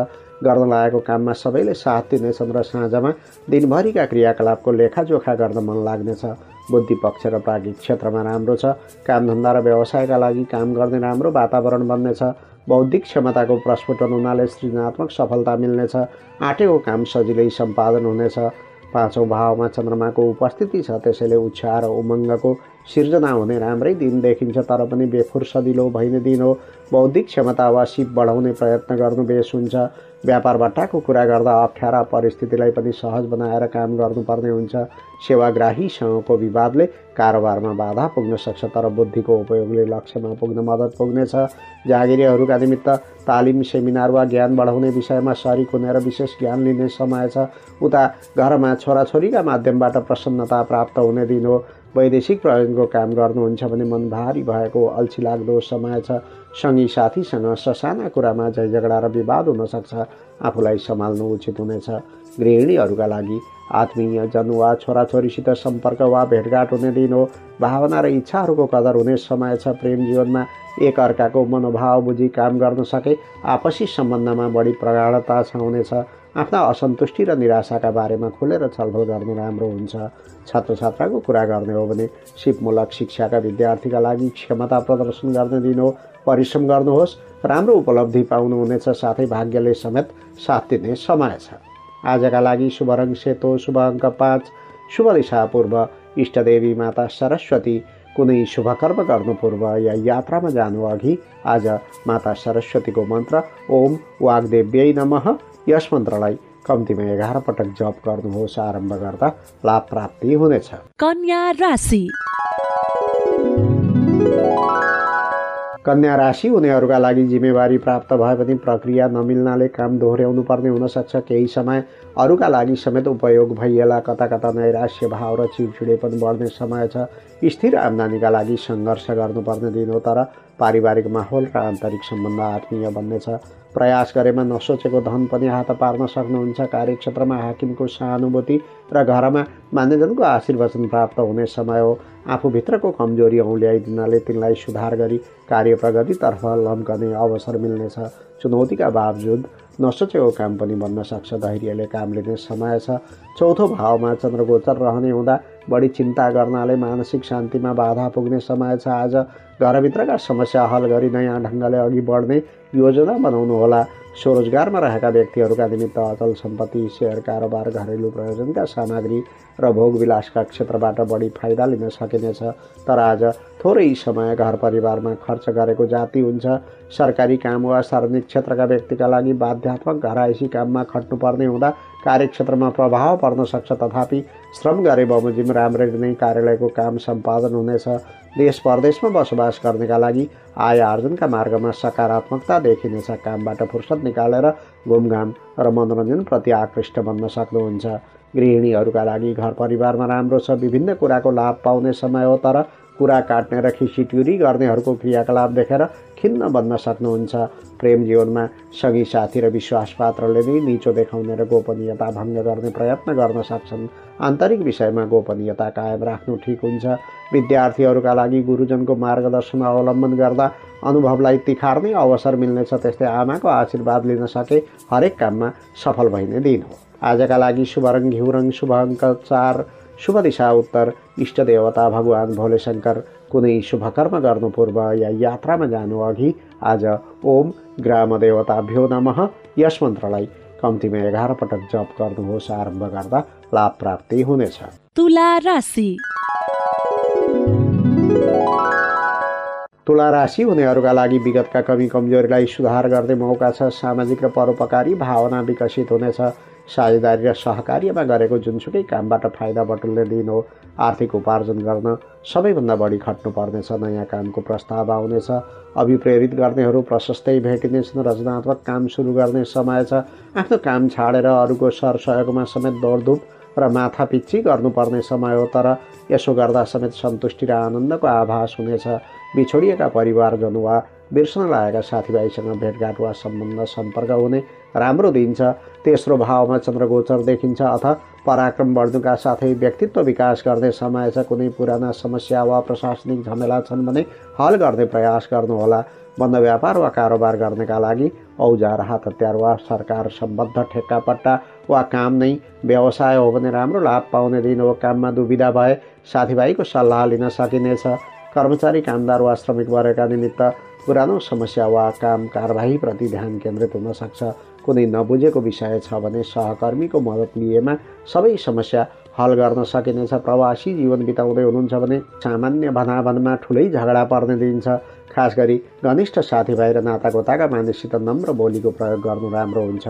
गर्न लागेको काममा सबैले साथ दिनेछन् र साँझमा दिनभरिका क्रियाकलापको लेखाजोखा गर्न मन लाग्नेछ। बुद्धि पक्ष र प्राज्ञिक क्षेत्रमा राम्रो छ। कामधन्दा र व्यवसायका लागि काम गर्ने राम्रो वातावरण बन्नेछ। बौद्धिक क्षमताको प्रस्फुटन हुनाले सृजनात्मक सफलता मिल्नेछ। आँटेको काम सजिलै सम्पादन हुनेछ। 5औं भावमा चन्द्रमाको उपस्थिति छ, त्यसैले उत्साह र उमङ्गको सिर्जना हुने राम्रै दिन देखिन्छ। तर पनि बेफुर्सदिलो भइने दिन हो। बौद्धिक क्षमता वा सिप बढाउने प्रयत्न गर्नु बेस हुन्छ। व्यापारबट्टाको कुरा गर्दा अप्ठ्यारा परिस्थितिलाई पनि सहज बनाएर काम गर्नुपर्ने हुन्छ। सेवाग्राहीसँगको विवादले कारोबारमा बाधा पुग्न सक्छ, तर बुद्धिको उपयोगले लक्ष्यमा पुग्न मद्दत पुग्नेछ। जागिरीहरूका निमित्त तालिम, सेमिनार वा ज्ञान बढाउने विषयमा सरिक हुने र विशेष ज्ञान लिने समय छ। उता घरमा छोराछोरीका माध्यमबाट प्रसन्नता प्राप्त हुने दिन हो। वैदेशिक प्रयोजनको काम गर्नुहुन्छ भने मन भारी भएको अल्छी लाग्दो समय छ। सँगी साथीसँग ससाना कुरामा झैझगडा र विवाद हुन सक्छ। आफूलाई सम्हाल्नु उचित हुनेछ। गृहिणीहरूका लागि आत्मीयजन वा छोराछोरीसित सम्पर्क वा भेटघाट हुने दिन हो। भावना र इच्छाहरूको कदर हुने समय छ। प्रेम जीवनमा एक अर्काको मनोभाव बुझी काम गर्न सके आपसी सम्बन्धमा बढी प्रगाढता छाउनेछ। आफ्ना असन्तुष्टि र निराशाका बारेमा खुलेर छलफल गर्नु राम्रो हुन्छ। छात्र छात्राको कुरा गर्ने हो भने सिपमूलक शिक्षाका विद्यार्थीका लागि क्षमता प्रदर्शन गर्ने दिन हो। परिश्रम गर्नुहोस्, राम्रो उपलब्धि पाउनुहुनेछ। साथै भाग्यले समेत साथ दिने समय छ। आजका लागि शुभ रङ सेतो, शुभ अङ्क 5, शुभ दिशा पूर्व, इष्टदेवी माता सरस्वती। कुनै शुभकर्म गर्नु पूर्व या यात्रामा जानु अघि आज माता सरस्वतीको मन्त्र ओम वाग्देव्यै नमः यस मन्त्रलाई कम्तीमा 11 पटक जप गर्नुहोस्। आरम्भ गर्दा लाभ प्राप्ति हुनेछ। कन्या राशि। कन्या राशि हुनेहरूका लागि जिम्मेवारी प्राप्त भए पनि प्रक्रिया नमिल्नाले काम दोहोर्याउनु पर्ने हुन सक्छ। केही समय अरूका लागि समेत उपयोग भइएला। कता कता नैराश्य भाव र चिडचिडेपन बढ्ने समय छ। स्थिर आम्दानीका लागि सङ्घर्ष गर्नुपर्ने दिन हो, तर पारिवारिक माहौल र आन्तरिक सम्बन्ध आत्मीय बन्नेछ। प्रयास गरेमा नसोचेको धन पनि हात पार्न सक्नुहुन्छ। कार्यक्षेत्रमा हाकिमको सहानुभूति र घरमा मान्यजनको आशीर्वचन प्राप्त हुने समय हो। आफूभित्रको कमजोरी औँल्याइदिनाले तिनलाई सुधार गरी कार्य प्रगतितर्फ लम्कने अवसर मिल्नेछ। चुनौतीका बावजुद नसोचेको काम पनि बन्न सक्छ। धैर्यले काम लिने समय छ। 4थो भावमा चन्द्रगोचर रहने हुँदा बढी चिन्ता गर्नाले मानसिक शान्तिमा बाधा पुग्ने समय छ। आज घरभित्रका समस्या हल गरी नयाँ ढङ्गले अघि बढ्ने योजना बनाउनुहोला। स्वरोजगारमा रहेका व्यक्तिहरूका निमित्त अचल सम्पत्ति, सेयर कारोबार, घरेलु प्रयोजनका सामग्री र भोगविलासका क्षेत्रबाट बढी फाइदा लिन सकिनेछ। तर आज थोरै समय घर परिवारमा खर्च गरेको जाति हुन्छ। सरकारी काम वा सार्वजनिक क्षेत्रका व्यक्तिका लागि बाध्यात्मक घरायसी काममा खट्नुपर्ने हुँदा कार्यक्षेत्रमा प्रभाव पर्न सक्छ। तथापि श्रम गरे बमोजिम राम्ररी नै कार्यालयको काम सम्पादन हुनेछ। देश परदेशमा बसोबास गर्नेका लागि आय आर्जनका मार्गमा सकारात्मकता देखिनेछ। कामबाट फुर्सद निकालेर घुमघाम र मनोरञ्जनप्रति आकृष्ट बन्न सक्नुहुन्छ। गृहिणीहरूका लागि घर परिवारमा राम्रो छ। विभिन्न कुराको लाभ पाउने समय हो, तर कुरा काट्ने र खिसिट्युरी गर्नेहरूको क्रियाकलाप देखेर खिन्न बन्न सक्नुहुन्छ। प्रेम जीवनमा सँगी साथी र विश्वासपात्रले नै निचो देखाउने र गोपनीयता भङ्ग गर्ने प्रयत्न गर्न सक्छन्। आन्तरिक विषयमा गोपनीयता कायम राख्नु ठिक हुन्छ। विद्यार्थीहरूका लागि गुरुजनको मार्गदर्शन अवलम्बन गर्दा अनुभवलाई तिखार्ने अवसर मिल्नेछ। त्यस्तै आमाको आशीर्वाद लिन सके हरेक काममा सफल भइने दिन हो। आजका लागि शुभ रङ घिउ रङ, शुभ अङ्क 4, शुभ दिशा उत्तर, इष्ट देवता भगवान भोले शङ्कर। कुनै शुभ कर्म गर्नु पूर्व या यात्रामा जानु अघि आज ओम ग्राम देवताभ्यो नमः यस मन्त्रलाई कम्तीमा 11 पटक जप गर्नुहोस्। आरम्भ गर्दा लाभ प्राप्ति हुनेछ। तुला राशि। तुला राशि हुनेहरूका लागि विगतका कमी कमजोरीलाई सुधार गर्ने मौका छ। सामाजिक र परोपकारी भावना विकसित हुनेछ। साझेदारी र सहकार्यमा गरेको जुनसुकै कामबाट फाइदा बटुल्ने दिन हो। आर्थिक उपार्जन गर्न सबैभन्दा बढी खट्नुपर्नेछ। नयाँ कामको प्रस्ताव आउनेछ। अभिप्रेरित गर्नेहरू प्रशस्तै भेटिनेछन्। रचनात्मक काम सुरु गर्ने समय छ। आफ्नो काम छाडेर अरूको सरसहयोगमा समेत दौडधुप र माथापिच्ची गर्नुपर्ने समय हो, तर यसो गर्दा समेत सन्तुष्टि र आनन्दको आभास हुनेछ। बिछोडिएका परिवारजन वा बिर्सन लागेका साथीभाइसँग भेटघाट वा सम्बन्ध सम्पर्क हुने राम्रो दिन छ। तेस्रो भावमा चन्द्रगोचर देखिन्छ। अथ पराक्रम बढ्नुका साथै व्यक्तित्व विकास गर्ने समय छ। कुनै पुराना समस्या वा प्रशासनिक झमेला छन् भने हल गर्ने प्रयास गर्नुहोला। बन्द व्यापार वा कारोबार गर्नका लागि औजार, हात हतियार वा सरकार सम्बद्ध ठेक्कापट्टा वा काम नै व्यवसाय हो भने राम्रो लाभ पाउने दिन हो। काममा दुविधा भए साथीभाइको सल्लाह लिन सकिनेछ। कर्मचारी, कामदार वा श्रमिक वर्गका निमित्त पुरानो समस्या वा काम कारबाहीप्रति ध्यान केन्द्रित हुन सक्छ। कुनै नबुझेको विषय छ भने सहकर्मीको मद्दत लिएमा सबै समस्या हल गर्न सकिनेछ। प्रवासी जीवन बिताउँदै हुनुहुन्छ भने सामान्य भनाभनमा ठुलै झगडा पर्ने दिन छ। खास गरी घनिष्ठ साथीभाइ र नातागोताका मानिससित नम्र बोलीको प्रयोग गर्नु राम्रो हुन्छ।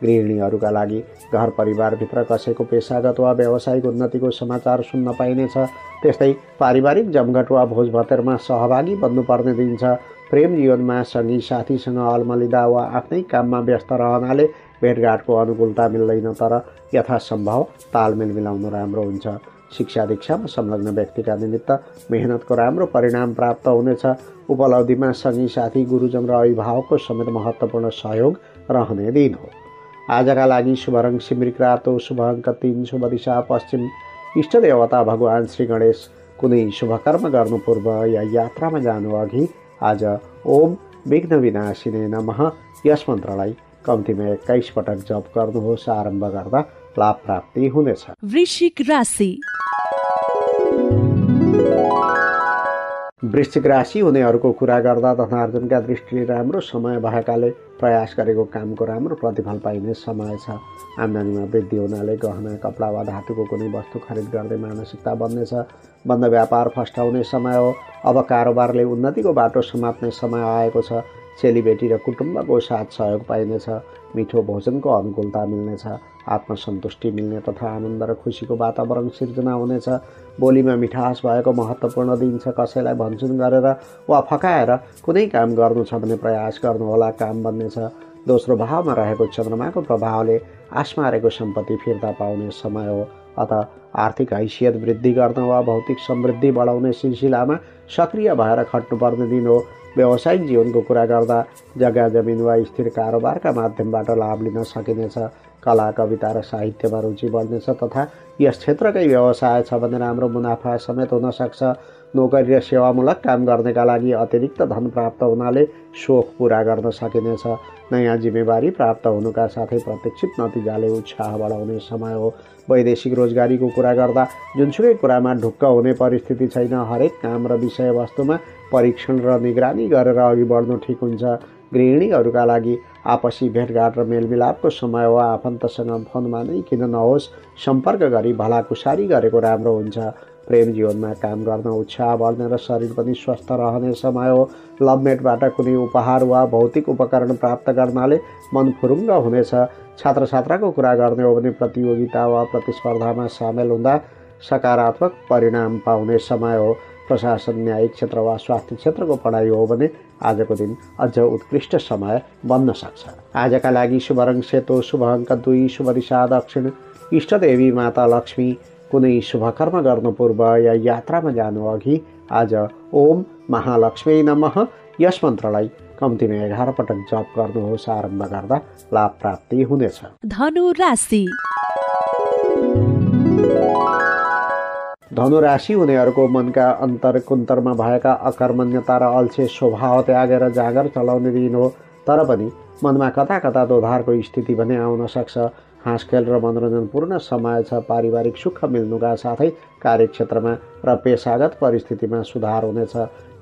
गृहिणीहरूका लागि घर परिवारभित्र कसैको पेसागत वा व्यावसायिक उन्नतिको समाचार सुन्न पाइनेछ। त्यस्तै पारिवारिक जमघट वा भोजभतेरमा सहभागी बन्नुपर्ने दिन छ। प्रेम जीवनमा सँगी साथीसँग अल्मलिँदा वा आफ्नै काममा व्यस्त रहनाले भेटघाटको अनुकूलता मिल्दैन, तर यथासम्भव तालमेल मिलाउनु राम्रो हुन्छ। शिक्षा दीक्षामा संलग्न व्यक्तिका निमित्त मेहनतको राम्रो परिणाम प्राप्त हुनेछ। उपलब्धिमा सँगी साथी, गुरुजन र अभिभावकको समेत महत्त्वपूर्ण सहयोग रहने दिन हो। आजका लागि शुभ रङ सिमरिक रातो, शुभ अङ्क 3, शुभ दिशा पश्चिम, इष्ट देवता भगवान श्री गणेश। कुनै शुभ कर्म गर्नु पूर्व या यात्रामा जानु अघि आज ओम विघ्न विनाशिने नमः यस मन्त्रलाई कम्तीमा 21 पटक जप गर्नुहोस्। आरम्भ गर्दा लाभ प्राप्ति हुनेछ। वृश्चिक राशि। वृश्चिक राशि हुनेहरूको कुरा गर्दा धनार्जनका दृष्टिले राम्रो समय भएकाले प्रयास गरेको कामको राम्रो प्रतिफल पाइने समय छ। आम्दानीमा वृद्धि हुनाले गहना, कपडा वा धातुको कुनै वस्तु खरिद गर्ने मानसिकता बन्नेछ। बन्द व्यापार फस्टाउने समय हो। अब कारोबारले उन्नतिको बाटो समात्ने समय आएको छ। चेलीबेटी र कुटुम्बको साथ सहयोग पाइनेछ। मिठो भोजनको अनुकूलता मिल्नेछ। आत्मसन्तुष्टि मिल्ने तथा आनन्द र खुसीको वातावरण सिर्जना हुनेछ। बोलीमा मिठास भएको महत्त्वपूर्ण दिन छ। कसैलाई भन्छुन गरेर वा फकाएर कुनै काम गर्नु छ भने प्रयास गर्नुहोला, काम बन्नेछ। दोस्रो भावमा रहेको चन्द्रमाको प्रभावले आस्मारेको सम्पत्ति फिर्ता पाउने समय हो। अत आर्थिक हैसियत वृद्धि गर्न वा भौतिक समृद्धि बढाउने सिलसिलामा सक्रिय भएर खट्नुपर्ने दिन हो। व्यावसायिक जीवनको कुरा गर्दा जग्गा जमिन वा स्थिर कारोबारका माध्यमबाट लाभ लिन सकिनेछ। कला, कविता र साहित्यमा रुचि बढ्नेछ तथा यस क्षेत्रकै व्यवसाय छ भने राम्रो मुनाफा समेत हुन सक्छ। नोकरी र सेवामूलक काम गर्नेका लागि अतिरिक्त धन प्राप्त हुनाले सोख पूरा गर्न सकिनेछ। नयाँ जिम्मेवारी प्राप्त हुनुका साथै प्रतीक्षित नतिजाले उत्साह बढाउने समय हो। वैदेशिक रोजगारीको कुरा गर्दा जुनसुकै कुरामा ढुक्क हुने परिस्थिति छैन। हरेक काम र विषयवस्तुमा परीक्षण र निगरानी गरेर अघि बढ्नु ठिक हुन्छ। गृहिणीहरूका लागि आपसी भेटघाट र मेलमिलापको समय हो। आफन्तसँग फोनमा नै किन नहोस् सम्पर्क गरी भलाकुसारी गरेको राम्रो हुन्छ। प्रेम जीवनमा काम गर्न उत्साह बढ्ने र शरीर पनि स्वस्थ रहने समय हो। लभमेटबाट कुनै उपहार वा भौतिक उपकरण प्राप्त गर्नाले मन फुरुङ्ग हुनेछ। छात्र छात्राको कुरा गर्ने हो भने प्रतियोगिता वा प्रतिस्पर्धामा सामेल हुँदा सकारात्मक परिणाम पाउने समय हो। प्रशासन, न्यायिक क्षेत्र वा स्वास्थ्य क्षेत्रको पढाइ हो भने आजको दिन अझ उत्कृष्ट समय बन्न सक्छ। आजका लागि शुभ रङ सेतो, शुभ अङ्क 2, शुभ दिशा दक्षिण, इष्टदेवी माता लक्ष्मी। कुनै शुभ कर्म गर्नु पूर्व या यात्रामा जानु अघि आज ओम महालक्ष्मी नमः यस मन्त्रलाई कम्तीमा 11 पटक जप गर्नुहोस्। आरम्भ गर्दा लाभ प्राप्ति हुनेछ। धनु राशि। धनु राशि हुनेहरूको मनका अन्तर कुन्तरमा भएका अकर्मण्यता र अल्छे स्वभाव त्यागेर जाँगर चलाउने दिन हो। तर पनि मनमा कता कता दोधारको स्थिति भने आउन सक्छ। हाँसखेल र मनोरञ्जनपूर्ण समय छ। पारिवारिक सुख मिल्नुका साथै कार्यक्षेत्रमा र पेशागत परिस्थितिमा सुधार हुनेछ।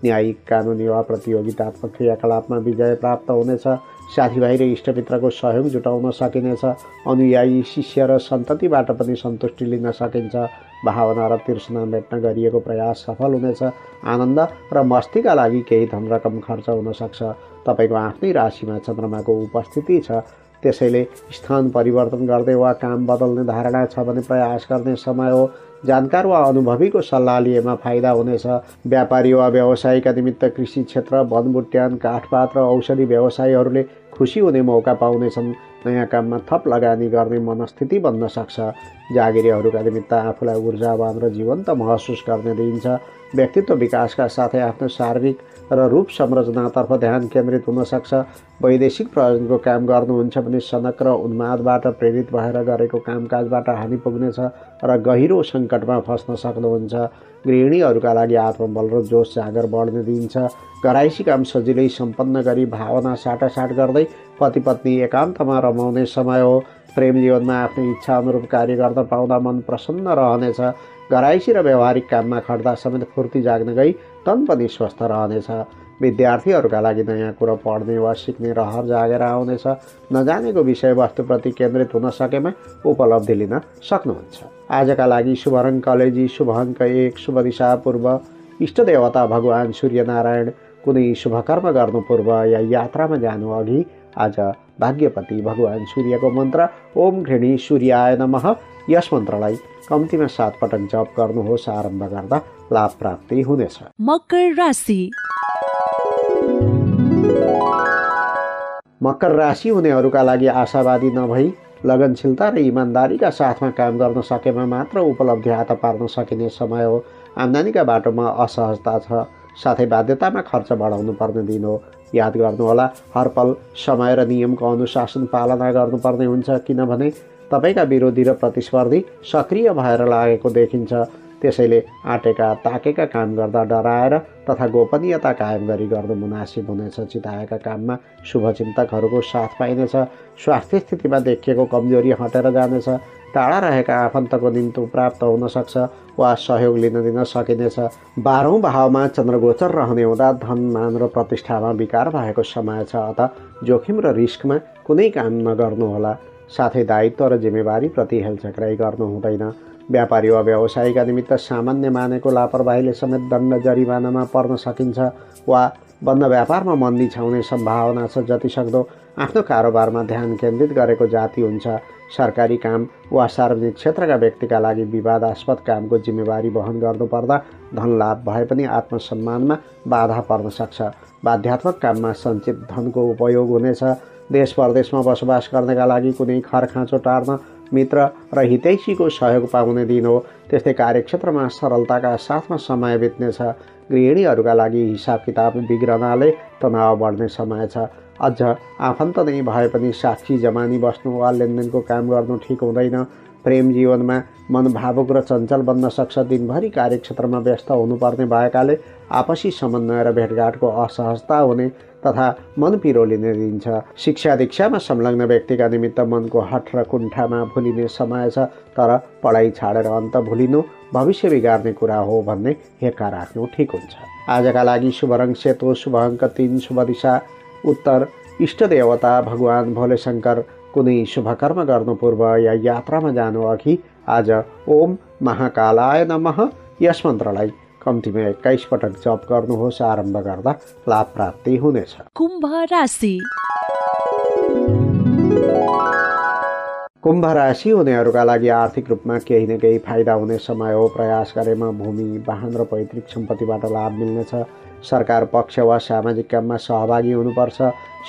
न्यायिक, कानुनी वा प्रतियोगितात्मक क्रियाकलापमा विजय प्राप्त हुनेछ। साथीभाइ र इष्टमित्रको सहयोग जुटाउन सकिनेछ। अनुयायी, शिष्य र सन्ततिबाट पनि सन्तुष्टि लिन सकिन्छ। भावना र तृष्णा मेट्न गरिएको प्रयास सफल हुनेछ। आनन्द र मस्तीका लागि केही धनरकम खर्च हुन सक्छ। तपाईँको आफ्नै राशिमा चन्द्रमाको उपस्थिति छ, त्यसैले स्थान परिवर्तन गर्दै वा काम बदल्ने धारणा छ भने प्रयास गर्ने समय हो। जानकार वा अनुभवीको सल्लाह लिएमा फाइदा हुनेछ। व्यापारी वा व्यवसायीका निमित्त कृषि क्षेत्र, वनबुट्यान, काठपात र औषधि व्यवसायीहरूले खुसी हुने मौका पाउनेछन्। नयाँ काममा थप लगानी गर्ने मनस्थिति बन्न सक्छ। जागिरीहरूका निमित्त आफूलाई ऊर्जावान र जीवन्त महसुस गर्ने दिइन्छ। व्यक्तित्व विकासका साथै आफ्नो शारीरिक र रूप संरचनातर्फ ध्यान केन्द्रित हुन सक्छ। वैदेशिक प्रयोजनको काम गर्नुहुन्छ भने सनक र उन्मादबाट प्रेरित भएर गरेको कामकाजबाट हानि पुग्नेछ र गहिरो सङ्कटमा फस्न सक्नुहुन्छ। गृहिणीहरूका लागि आत्मबल र जोस जाँगर बढ्ने दिइन्छ। घराइसी काम सजिलै सम्पन्न गरी भावना साटासाट गर्दै पति पत्नी एकान्तमा रमाउने समय हो। प्रेम जीवनमा आफ्नो इच्छा अनुरूप कार्य गर्न पाउँदा मन प्रसन्न रहनेछ। घराइसी र व्यावहारिक काममा खट्दा समेत फुर्ती जाग्न गई तन पनि स्वस्थ रहनेछ। विद्यार्थीहरूका लागि नयाँ कुरो पढ्ने वा सिक्ने रहर जागेर आउनेछ। नजानेको विषयवस्तुप्रति केन्द्रित हुन सकेमा उपलब्धि लिन सक्नुहुन्छ। आजका लागि शुभ रङ कलेजी, शुभ अङ्क 1, शुभ दिशा पूर्व, इष्टदेवता भगवान सूर्यनारायण। कुनै शुभ कर्म गर्नु पूर्व या यात्रामा जानु अघि आज भाग्यपति भगवान सूर्यको मन्त्र ओम घृणी सूर्याय नमः यस मन्त्रलाई कम्तीमा 7 पटक जप गर्नुहोस्। आरम्भ गर्दा लाभ प्राप्ति हुनेछ। मकर राशि। मकर राशि हुनेहरूका लागि आशावादी नभई लगनशीलता र इमान्दारीका साथमा काम गर्न सकेमा मात्र उपलब्धि हात पार्न सकिने समय हो। आम्दानीका बाटोमा असहजता छ, साथै बाध्यतामा खर्च बढाउनु पर्ने दिन हो। याद गर्नुहोला, हर पल समय र नियमको अनुशासन पालना गर्नुपर्ने हुन्छ, किनभने तपाईँका विरोधी र प्रतिस्पर्धी सक्रिय भएर लागेको देखिन्छ। त्यसैले आँटेका ताकेका काम गर्दा डराएर तथा गोपनीयता कायम गरी गर्नु मुनासिब हुनेछ। चिताएका काममा शुभचिन्तकहरूको साथ पाइनेछ। स्वास्थ्य स्थितिमा देखिएको कमजोरी हटेर जानेछ। टाढा रहेका आफन्तको निम्तो प्राप्त हुन सक्छ वा सहयोग लिन दिन सकिनेछ। 12औं भावमा चन्द्रगोचर रहने हुँदा धन, मान र प्रतिष्ठामा विकार भएको समय छ। अत जोखिम र रिस्कमा कुनै काम नगर्नुहोला। साथै दायित्व र जिम्मेवारीप्रति हेलचक्राइ गर्नु हुँदैन। व्यापारी वा व्यवसायीका निमित्त सामान्य मानेको लापरवाहीले समेत दण्ड जरिमानामा पर्न सकिन्छ वा बन्द व्यापारमा मन्दी छाउने सम्भावना छ। जतिसक्दो आफ्नो कारोबारमा ध्यान केन्द्रित गरेको जाति हुन्छ। सरकारी काम वा सार्वजनिक क्षेत्रका व्यक्तिका लागि विवादास्पद कामको जिम्मेवारी वहन गर्नुपर्दा धन लाभ भए पनि आत्मसम्मानमा बाधा पर्न सक्छ। बाध्यात्मक काममा सञ्चित धनको उपयोग हुनेछ। देश परदेशमा बसोबास गर्नका लागि कुनै खरखाँचो टार्न मित्र र हितैषीको सहयोग पाउने दिन हो। त्यस्तै कार्यक्षेत्रमा सरलताका साथमा समय बित्नेछ। गृहिणीहरूका लागि हिसाब किताब बिग्रनाले तनाव बढ्ने समय छ। अझ आफन्त नै भए पनि साक्षी जमानी बस्नु वा लेनदेनको काम गर्नु ठिक हुँदैन। प्रेम जीवनमा मन भावुक र चञ्चल बन्न सक्छ। दिनभरि कार्यक्षेत्रमा व्यस्त हुनुपर्ने भएकाले आपसी समन्वय र भेटघाटको असहजता हुने तथा मन पिरोलिने दिन्छ। शिक्षा दीक्षामा संलग्न व्यक्तिका निमित्त मनको हठ र कुण्ठामा भुलिने समय छ। तर पढाइ छाडेर अन्त भुलिनु भविष्य बिगार्ने कुरा हो भन्ने हेक्का राख्नु ठिक हुन्छ। आजका लागि शुभ रङ सेतो, शुभ अङ्क 3, शुभ दिशा उत्तर, इष्टदेवता भगवान भोलेशङ्कर। कुनै शुभ कर्म गर्नु पूर्व या यात्रामा जानु अघि आज ओम महाकालाय नमः यस मन्त्रलाई कम्तीमा 21 पटक जप गर्नुहोस्। आरम्भ गर्दा लाभ प्राप्ति हुनेछ। कुम्भ राशि। कुम्भ राशि हुनेहरूका लागि आर्थिक रूपमा केही न केही फाइदा हुने समय हो। प्रयास गरेमा भूमि, वाहन र पैतृक सम्पत्तिबाट लाभ मिल्नेछ। सरकार पक्ष वा सामाजिक काममा सहभागी हुनुपर्छ।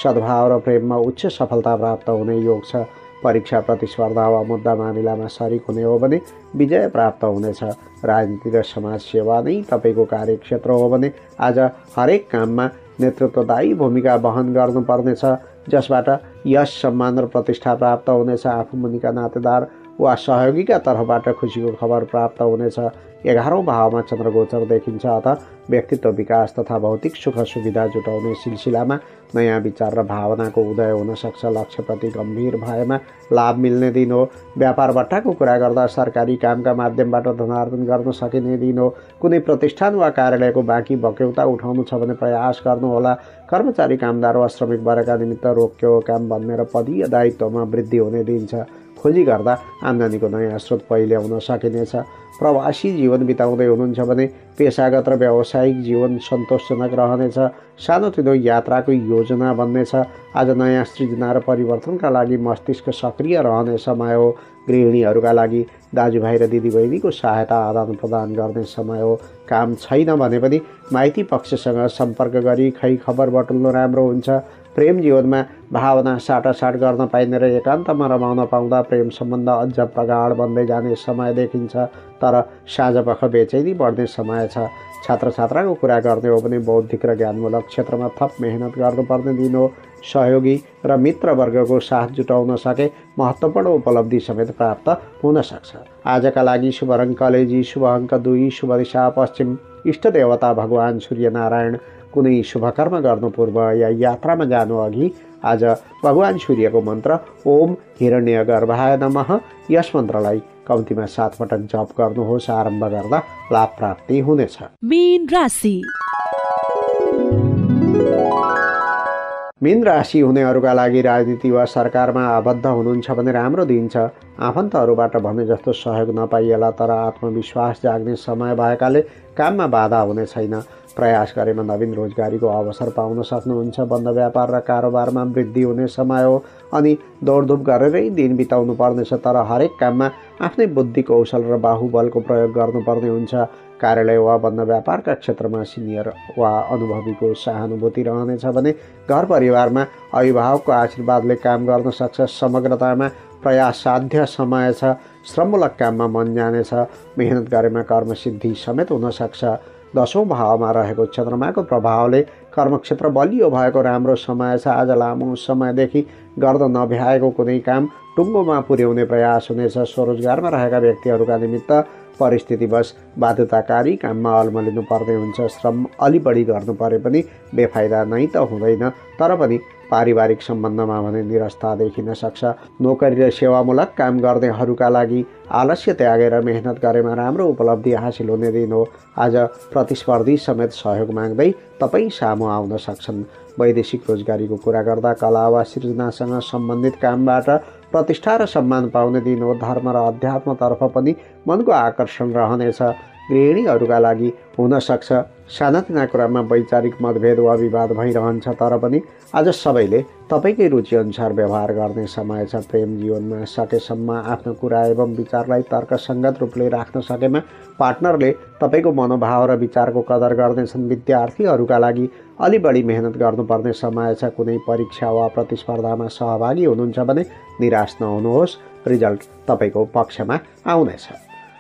सद्भाव र प्रेममा उच्च सफलता प्राप्त हुने योग छ। परीक्षा, प्रतिस्पर्धा वा मुद्दा मामिलामा सरिक हुने हो भने विजय प्राप्त हुनेछ। राजनीति र समाज सेवा नै तपाईँको कार्यक्षेत्र हो भने आज हरेक काममा नेतृत्वदायी भूमिका वहन गर्नुपर्नेछ, जसबाट यश, सम्मान र प्रतिष्ठा प्राप्त हुनेछ। आफू मुनिका नातेदार वा सहयोगीका तर्फबाट खुसीको खबर प्राप्त हुनेछ। 11औं भावमा चन्द्रगोचर देखिन्छ। अत व्यक्तित्व विकास तथा भौतिक सुख सुविधा जुटाउने सिलसिलामा नयाँ विचार र भावनाको उदय हुन सक्छ। लक्ष्यप्रति गम्भीर भएमा लाभ मिल्ने दिन हो। व्यापार बट्टाको कुरा गर्दा सरकारी कामका माध्यमबाट धनार्जन गर्न सकिने दिन हो। कुनै प्रतिष्ठान वा कार्यालयको बाँकी बक्यौता उठाउनु छ भने प्रयास गर्नुहोला। कर्मचारी कामदार वा श्रमिक वर्गका निमित्त रोक्यो काम बन्ने र पदीय दायित्वमा वृद्धि हुने दिन छ। खोजी गर्दा आम्दानीको नयाँ स्रोत पहिले हुन सकिनेछ। प्रवासी जीवन बिताउँदै हुनुहुन्छ भने पेसागत र व्यावसायिक जीवन सन्तोषजनक रहनेछ। सानोतिनो यात्राको योजना बन्नेछ। आज नयाँ सृजना र परिवर्तनका लागि मस्तिष्क सक्रिय रहने समय हो। गृहिणीहरूका लागि दाजुभाइ र दिदीबहिनीको सहायता आदान प्रदान गर्ने समय हो। काम छैन भने पनि माइती पक्षसँग सम्पर्क गरी खै खबर बटुल्नु राम्रो हुन्छ। प्रेम जीवनमा भावना साटासाट गर्न पाइने र एकान्तमा रमाउन पाउँदा प्रेम सम्बन्ध अझ प्रगाढ बन्दै जाने समय देखिन्छ। तर साँझपख बेचैनी बढ्ने समय छ। छात्र छात्राको कुरा गर्ने हो भने बौद्धिक र ज्ञानमूलक क्षेत्रमा थप मेहनत गर्नुपर्ने दिन हो। सहयोगी र मित्रवर्गको साथ जुटाउन सके महत्त्वपूर्ण उपलब्धि समेत प्राप्त हुन सक्छ। आजका लागि शुभ रङ कलेजी, शुभ अङ्क 2, शुभ दिशा पश्चिम, इष्ट देवता भगवान सूर्यनारायण। कुनै शुभकर्म गर्नु पूर्व या यात्रामा जानु अघि आज भगवान सूर्यको मन्त्र ओम हिरण्यगर्भाय नमः यस मन्त्रलाई कम्तीमा 7 पटक जप गर्नुहोस्। आरम्भ गर्दा लाभ प्राप्ति हुनेछ। मीन राशि। मीन राशि हुनेहरूका लागि राजनीति वा सरकारमा आबद्ध हुनुहुन्छ भने राम्रो दिन छ। आफन्तहरूबाट भने जस्तो सहयोग नपाइएला, तर आत्मविश्वास जाग्ने समय भएकाले काममा बाधा हुने छैन। प्रयास गरेमा नवीन रोजगारीको अवसर पाउन सक्नुहुन्छ। बन्द व्यापार र कारोबारमा वृद्धि हुने समय हो अनि दौडधुप गरेरै दिन बिताउनु पर्नेछ। तर हरेक काममा आफ्नै बुद्धि कौशल र बाहुबलको प्रयोग गर्नुपर्ने हुन्छ। कार्यालय वा बन्द व्यापारका क्षेत्रमा सिनियर वा अनुभवीको सहानुभूति रहनेछ भने घर परिवारमा अभिभावकको आशीर्वादले काम गर्न सक्छ। समग्रतामा प्रयास साध्य समय छ। श्रममूलक काममा मन जानेछ। मेहनत गरेमा कर्मसिद्धि समेत हुन सक्छ। 10औं भावमा रहेको चन्द्रमाको प्रभावले कर्मक्षेत्र बलियो भएको राम्रो समय छ। आज लामो समयदेखि गर्दा नभ्याएको कुनै काम टुङ्गोमा पुर्याउने प्रयास हुनेछ। स्वरोजगारमा रहेका व्यक्तिहरूका निमित्त परिस्थितिवश बाध्यताकारी काममा अल्मलिनु पर्ने हुन्छ। श्रम अलि बढी गर्नु परे पनि बेफाइदा नै त हुँदैन, तर पनि पारिवारिक सम्बन्धमा भने निरस्ता देखिन सक्छ। नोकरी र सेवामूलक काम गर्नेहरूका लागि आलस्य त्यागेर मेहनत गरेमा राम्रो उपलब्धि हासिल हुने दिन हो। आज प्रतिस्पर्धी समेत सहयोग माग्दै तपाईँ सामु आउन सक्छन्। वैदेशिक रोजगारीको कुरा गर्दा कला वा सृजनासँग सम्बन्धित कामबाट प्रतिष्ठा र सम्मान पाउने दिन हो। धर्म र अध्यात्मतर्फ पनि मनको आकर्षण रहनेछ। गृहिणीहरूका लागि हुन सक्छ सानातिना कुरामा वैचारिक मतभेद वा विवाद भइरहन्छ, तर पनि आज सबैले तपाईँकै रुचिअनुसार व्यवहार गर्ने समय छ। प्रेम जीवनमा सकेसम्म आफ्नो कुरा एवं विचारलाई तर्कसङ्गत रूपले राख्न सकेमा पार्टनरले तपाईँको मनोभाव र विचारको कदर गर्नेछन्। विद्यार्थीहरूका लागि अलि बढी मेहनत गर्नुपर्ने समय छ। कुनै परीक्षा वा प्रतिस्पर्धामा सहभागी हुनुहुन्छ भने निराश नहुनुहोस्, रिजल्ट तपाईँको पक्षमा आउनेछ।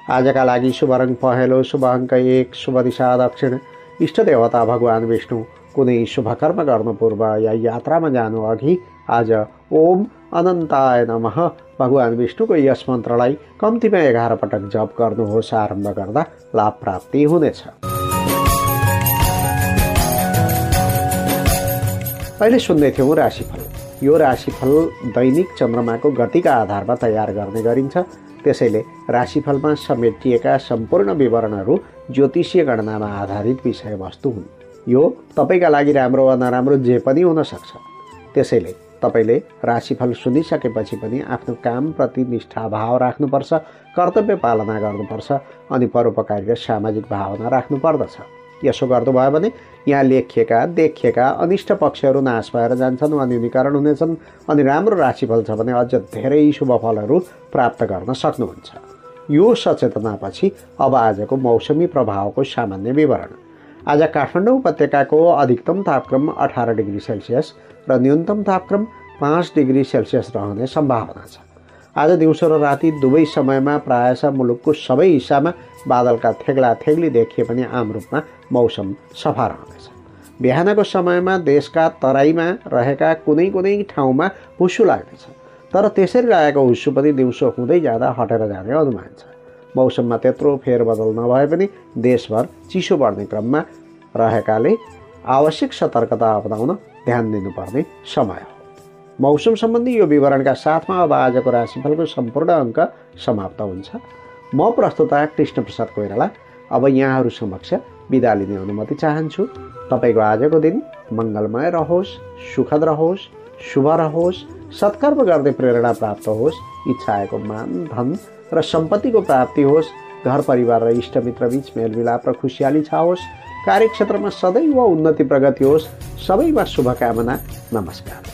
आजका लागि शुभ रङ पहेँलो, शुभ अङ्क 1, शुभ दिशा दक्षिण, इष्ट देवता भगवान विष्णु। कुनै शुभकर्म गर्नु पूर्व या यात्रामा जानु अघि आज ओम अनन्ताय नमः भगवान विष्णुको यस मन्त्रलाई कम्तीमा 11 पटक जप गर्नुहोस्। आरम्भ गर्दा लाभ प्राप्ति हुनेछ। अहिले सुन्दै थियौँ राशिफल। यो राशिफल दैनिक चन्द्रमाको गतिका आधारमा तयार गर्ने गरिन्छ। त्यसैले राशिफलमा समेटिएका सम्पूर्ण विवरणहरू ज्योतिषीय गणनामा आधारित विषयवस्तु हुन्। यो तपाईँका लागि राम्रो वा नराम्रो जे पनि हुन सक्छ। त्यसैले तपाईँले राशिफल सुनिसकेपछि पनि आफ्नो कामप्रति निष्ठाभाव राख्नुपर्छ, कर्तव्य पालना गर्नुपर्छ अनि परोपकारी र सामाजिक भावना राख्नुपर्दछ। यसो गर्नुभयो भने यहाँ लेखिएका देखिएका अनिष्ट पक्षहरू नाश भएर जान्छन् वा न्यूनीकरण हुनेछन् अनि राम्रो राशिफल छ भने अझ धेरै शुभ फलहरू प्राप्त गर्न सक्नुहुन्छ। यो सचेतनापछि अब आजको मौसमी प्रभावको सामान्य विवरण। आज काठमाडौँ उपत्यकाको अधिकतम तापक्रम 18 डिग्री सेल्सियस र न्यूनतम तापक्रम 5 डिग्री सेल्सियस रहने सम्भावना छ। आज दिउँसो र राति दुवै समयमा प्रायः मुलुकको सबै हिस्सामा बादलका थेग्ला थेग्ली देखिए पनि आम रूपमा मौसम सफा रहनेछ। बिहानको समयमा देशका तराईमा रहेका कुनै कुनै ठाउँमा हुस्सु लाग्नेछ, तर त्यसरी लागेको हुस्सु पनि दिउँसो हुँदै जाँदा हटेर जाने अनुमान छ। मौसममा त्यत्रो फेरबदल नभए पनि देशभर चिसो बढ्ने क्रममा रहेकाले आवश्यक सतर्कता अपनाउन ध्यान दिनुपर्ने समय हो। मौसम सम्बन्धी यो विवरणका साथमा अब आजको राशिफलको सम्पूर्ण अङ्क समाप्त हुन्छ। म प्रस्तुता कृष्णप्रसाद कोइराला अब यहाँहरू समक्ष बिदा लिने अनुमति चाहन्छु। तपाईँको आजको दिन मङ्गलमय रहोस्, सुखद रहोस्, शुभ रहोस्, सत्कर्म गर्ने प्रेरणा प्राप्त होस्, इच्छाएको मान धन र सम्पत्तिको प्राप्ति होस्, घर परिवार र इष्टमित्र बीच मेलमिलाप र खुसियाली छाओस्, कार्यक्षेत्रमा सदैव उन्नति प्रगति होस्। सबैमा शुभकामना। नमस्कार।